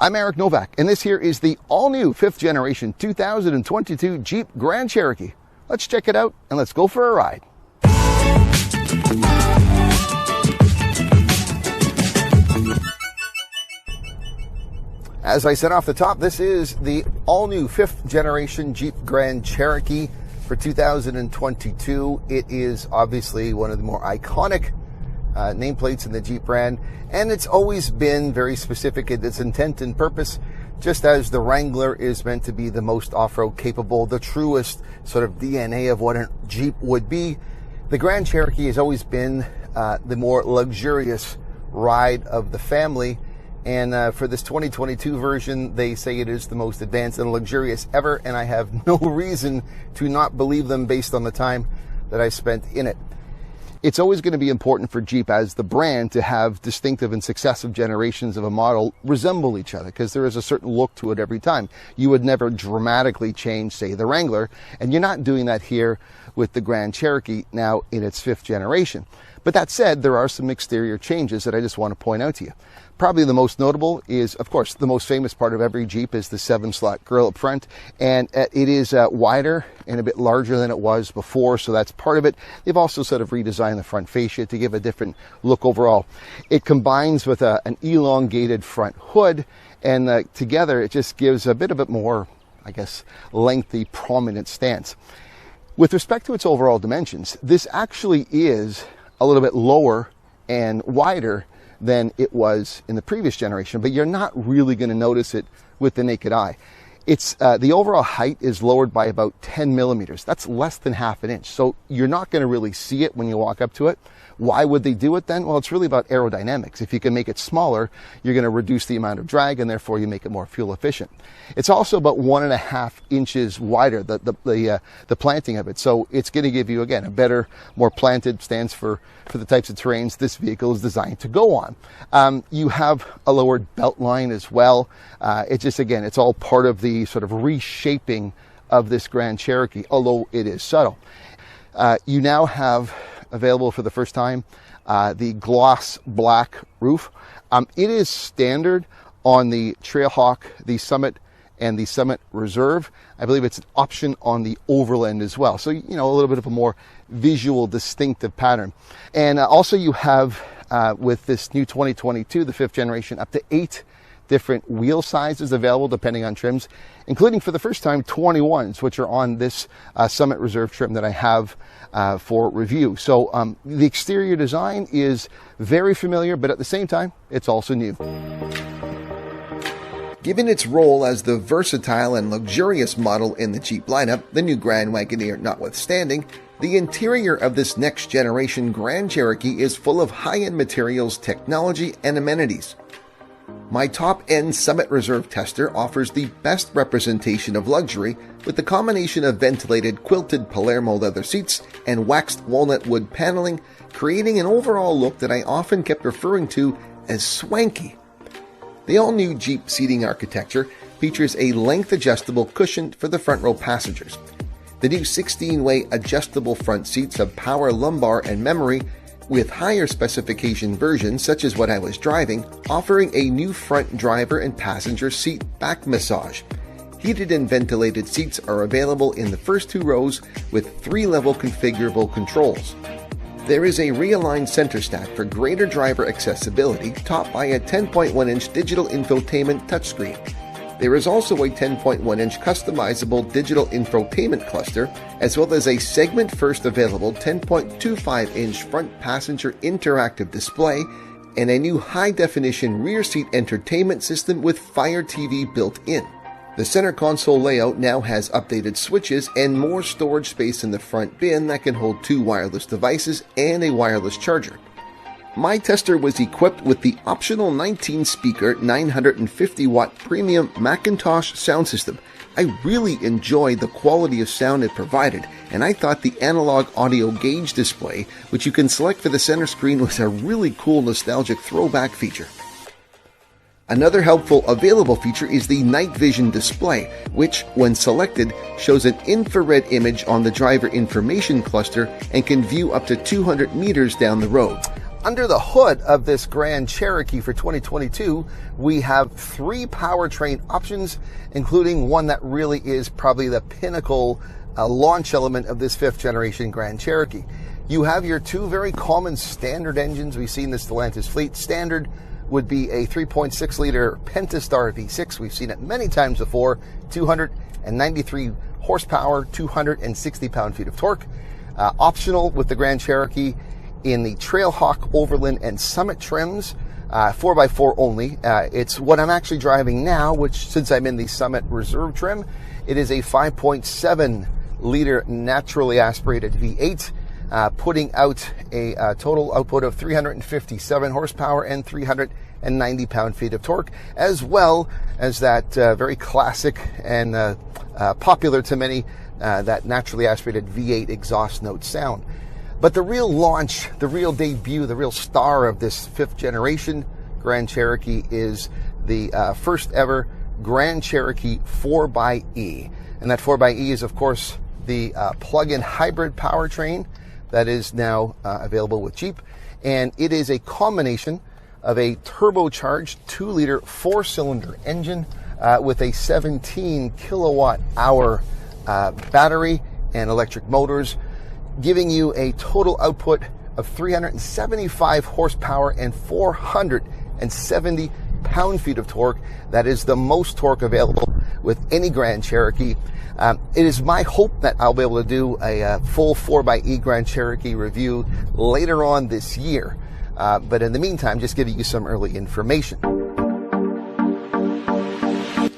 I'm Eric Novak, and this here is the all-new 5th generation 2022 Jeep Grand Cherokee. Let's check it out, and let's go for a ride. As I said off the top, this is the all-new 5th generation Jeep Grand Cherokee for 2022. It is obviously one of the more iconic nameplates in the Jeep brand, and it's always been very specific in its intent and purpose, just as the Wrangler is meant to be the most off-road capable, the truest sort of DNA of what a Jeep would be. The Grand Cherokee has always been the more luxurious ride of the family, and for this 2022 version, they say it is the most advanced and luxurious ever, and I have no reason to not believe them based on the time that I spent in it. It's always going to be important for Jeep as the brand to have distinctive and successive generations of a model resemble each other, because there is a certain look to it every time. You would never dramatically change, say, the Wrangler, and you're not doing that here with the Grand Cherokee now in its 5th generation. But that said, there are some exterior changes that I just want to point out to you. Probably the most notable is, of course, the most famous part of every Jeep is the 7-slot grille up front, and it is wider and a bit larger than it was before, so that's part of it. They've also sort of redesigned the front fascia to give a different look overall. It combines with an elongated front hood, and together it just gives a bit more, I guess, lengthy, prominent stance. With respect to its overall dimensions, this actually is a little bit lower and wider than it was in the previous generation, but you're not really going to notice it with the naked eye. It's the overall height is lowered by about 10 millimeters. That's less than half an inch. So you're not going to really see it when you walk up to it. Why would they do it then? Well, it's really about aerodynamics. If you can make it smaller, you're going to reduce the amount of drag, and therefore you make it more fuel efficient. It's also about 1.5 inches wider, the planting of it. So it's going to give you, again, a better, more planted stance for the types of terrains this vehicle is designed to go on. You have a lowered belt line as well. It just, again, it's all part of the sort of reshaping of this Grand Cherokee, although it is subtle. You now have available for the first time the gloss black roof. It is standard on the Trailhawk, the Summit, and the Summit Reserve. I believe it's an option on the Overland as well. So, you know, a little bit of a more visual, distinctive pattern. And also you have, with this new 2022, the 5th generation, up to 8 different wheel sizes available depending on trims, including for the first time 21s, which are on this Summit Reserve trim that I have for review. So the exterior design is very familiar, but at the same time, it's also new. Given its role as the versatile and luxurious model in the Jeep lineup, the new Grand Wagoneer notwithstanding, the interior of this next generation Grand Cherokee is full of high-end materials, technology, and amenities. My top-end Summit Reserve tester offers the best representation of luxury with the combination of ventilated quilted Palermo leather seats and waxed walnut wood paneling, creating an overall look that I often kept referring to as swanky. The all-new Jeep seating architecture features a length-adjustable cushion for the front row passengers. The new 16-way adjustable front seats have power lumbar and memory, with higher specification versions such as what I was driving, offering a new front driver and passenger seat back massage. Heated and ventilated seats are available in the first 2 rows with 3-level configurable controls. There is a realigned center stack for greater driver accessibility, topped by a 10.1-inch digital infotainment touchscreen. There is also a 10.1-inch customizable digital infotainment cluster, as well as a segment-first available 10.25-inch front passenger interactive display, and a new high-definition rear seat entertainment system with Fire TV built in. The center console layout now has updated switches and more storage space in the front bin that can hold 2 wireless devices and a wireless charger. My tester was equipped with the optional 19-speaker 950-watt premium Macintosh sound system. I really enjoyed the quality of sound it provided, and I thought the analog audio gauge display, which you can select for the center screen, was a really cool nostalgic throwback feature. Another helpful available feature is the night vision display, which, when selected, shows an infrared image on the driver information cluster and can view up to 200 meters down the road. Under the hood of this Grand Cherokee for 2022, we have 3 powertrain options, including one that really is probably the pinnacle launch element of this 5th generation Grand Cherokee. You have your 2 very common standard engines. We've seen this Stellantis fleet. Standard would be a 3.6 liter Pentastar V6. We've seen it many times before. 293 horsepower, 260 pound-feet of torque. Optional with the Grand Cherokee in the Trailhawk, Overland, and Summit trims, 4x4 only. It's what I'm actually driving now, which, since I'm in the Summit Reserve trim, it is a 5.7 liter naturally aspirated V8, putting out a total output of 357 horsepower and 390 pound-feet of torque, as well as that very classic and popular to many, that naturally aspirated V8 exhaust note sound. But the real launch, the real debut, the real star of this 5th generation Grand Cherokee is the first ever Grand Cherokee 4xe. And that 4xe is, of course, the plug-in hybrid powertrain that is now available with Jeep. And it is a combination of a turbocharged 2-liter 4-cylinder engine with a 17 kilowatt hour battery and electric motors, giving you a total output of 375 horsepower and 470 pound-feet of torque. That is the most torque available with any Grand Cherokee. It is my hope that I'll be able to do a full 4xe Grand Cherokee review later on this year. But in the meantime, just giving you some early information.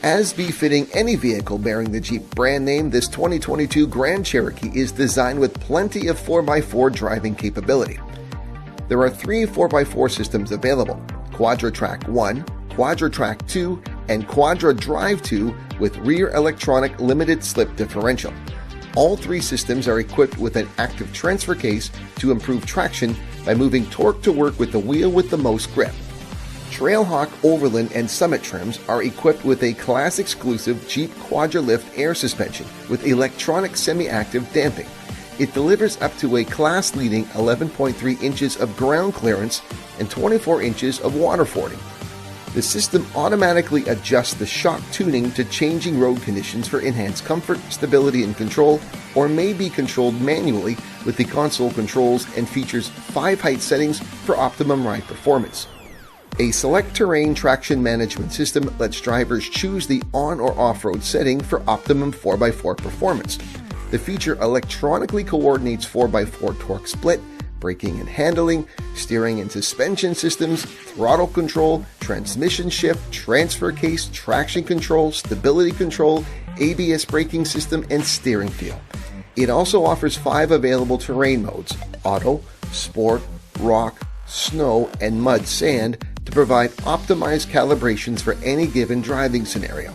As befitting any vehicle bearing the Jeep brand name, this 2022 Grand Cherokee is designed with plenty of 4x4 driving capability. There are 3 4x4 systems available: Quadra-Track 1, Quadra-Track 2, and Quadra-Drive 2 with rear electronic limited slip differential. All 3 systems are equipped with an active transfer case to improve traction by moving torque to work with the wheel with the most grip. Trailhawk, Overland, and Summit trims are equipped with a class-exclusive Jeep Quadra-Lift air suspension with electronic semi-active damping. It delivers up to a class-leading 11.3 inches of ground clearance and 24 inches of waterfording. The system automatically adjusts the shock tuning to changing road conditions for enhanced comfort, stability, and control, or may be controlled manually with the console controls, and features 5 height settings for optimum ride performance. A select terrain traction management system lets drivers choose the on or off-road setting for optimum 4x4 performance. The feature electronically coordinates 4x4 torque split, braking and handling, steering and suspension systems, throttle control, transmission shift, transfer case, traction control, stability control, ABS braking system, and steering feel. It also offers 5 available terrain modes: auto, sport, rock, snow, and mud sand, to provide optimized calibrations for any given driving scenario.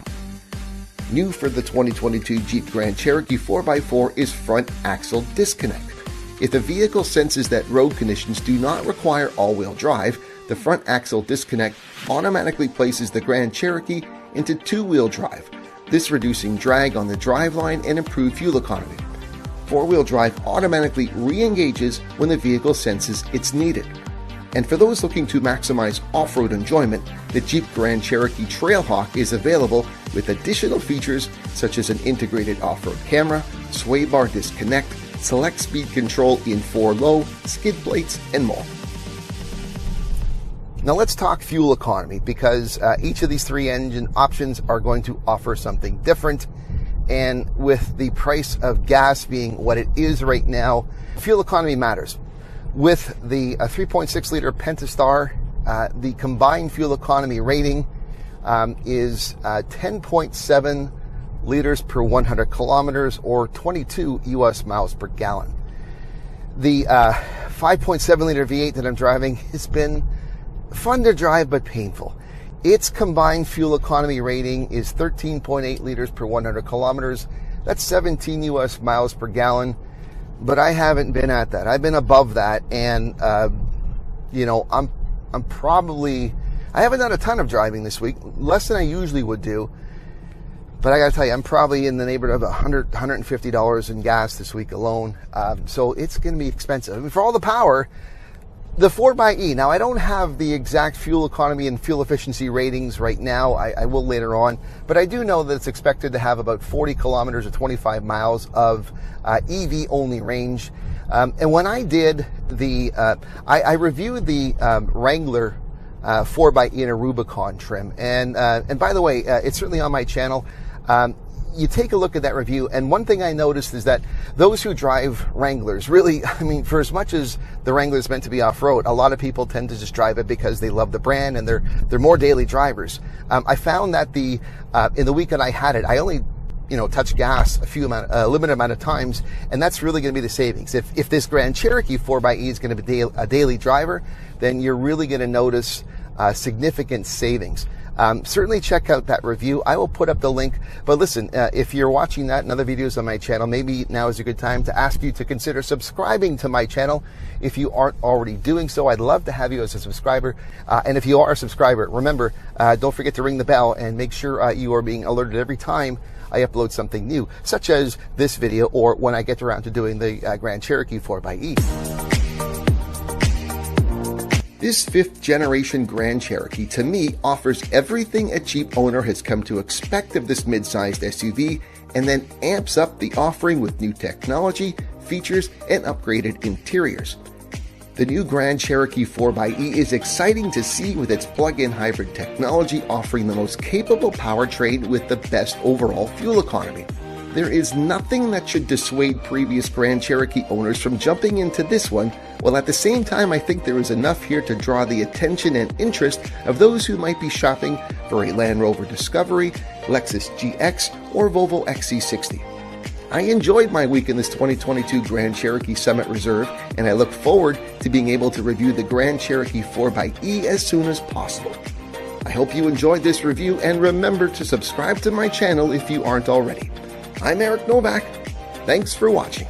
New for the 2022 Jeep Grand Cherokee 4x4 is front axle disconnect. If the vehicle senses that road conditions do not require all-wheel drive, the front axle disconnect automatically places the Grand Cherokee into 2-wheel drive, this reducing drag on the driveline and improved fuel economy. 4-wheel drive automatically re-engages when the vehicle senses it's needed. And for those looking to maximize off-road enjoyment, the Jeep Grand Cherokee Trailhawk is available with additional features such as an integrated off-road camera, sway bar disconnect, select speed control in 4 low, skid plates, and more. Now let's talk fuel economy, because each of these 3 engine options are going to offer something different. And with the price of gas being what it is right now, fuel economy matters. With the 3.6 liter Pentastar, the combined fuel economy rating is 10.7 liters per 100 kilometers, or 22 US miles per gallon. The 5.7 liter V8 that I'm driving has been fun to drive but painful. Its combined fuel economy rating is 13.8 liters per 100 kilometers. That's 17 US miles per gallon. But I haven't been at that. I've been above that, and I'm probably, I haven't done a ton of driving this week, less than I usually would do. But I got to tell you, I'm probably in the neighborhood of $150 in gas this week alone. So it's going to be expensive. I mean, for all the power, The 4xe, now I don't have the exact fuel economy and fuel efficiency ratings right now. I will later on, but I do know that it's expected to have about 40 kilometers or 25 miles of EV only range. And when I did I reviewed the Wrangler 4xe in a Rubicon trim, and by the way, it's certainly on my channel. You take a look at that review, and one thing I noticed is that those who drive Wranglers really, I mean, for as much as the Wrangler is meant to be off-road, a lot of people tend to just drive it because they love the brand and they're more daily drivers. I found that in the week that I had it, I only touched gas a limited amount of times, and that's really going to be the savings. If this Grand Cherokee 4xe is going to be a daily driver, then you're really going to notice significant savings. Certainly check out that review. I will put up the link. But listen, if you're watching that and other videos on my channel, maybe now is a good time to ask you to consider subscribing to my channel if you aren't already doing so. I'd love to have you as a subscriber. And if you are a subscriber, remember, don't forget to ring the bell and make sure you are being alerted every time I upload something new, such as this video or when I get around to doing the Grand Cherokee 4xe. This 5th generation Grand Cherokee, to me, offers everything a Jeep owner has come to expect of this mid-sized SUV, and then amps up the offering with new technology, features, and upgraded interiors. The new Grand Cherokee 4xe is exciting to see with its plug-in hybrid technology offering the most capable powertrain with the best overall fuel economy. There is nothing that should dissuade previous Grand Cherokee owners from jumping into this one, while at the same time I think there is enough here to draw the attention and interest of those who might be shopping for a Land Rover Discovery, Lexus GX, or Volvo XC60. I enjoyed my week in this 2022 Grand Cherokee Summit Reserve, and I look forward to being able to review the Grand Cherokee 4xe as soon as possible. I hope you enjoyed this review, and remember to subscribe to my channel if you aren't already. I'm Novak. Thanks for watching.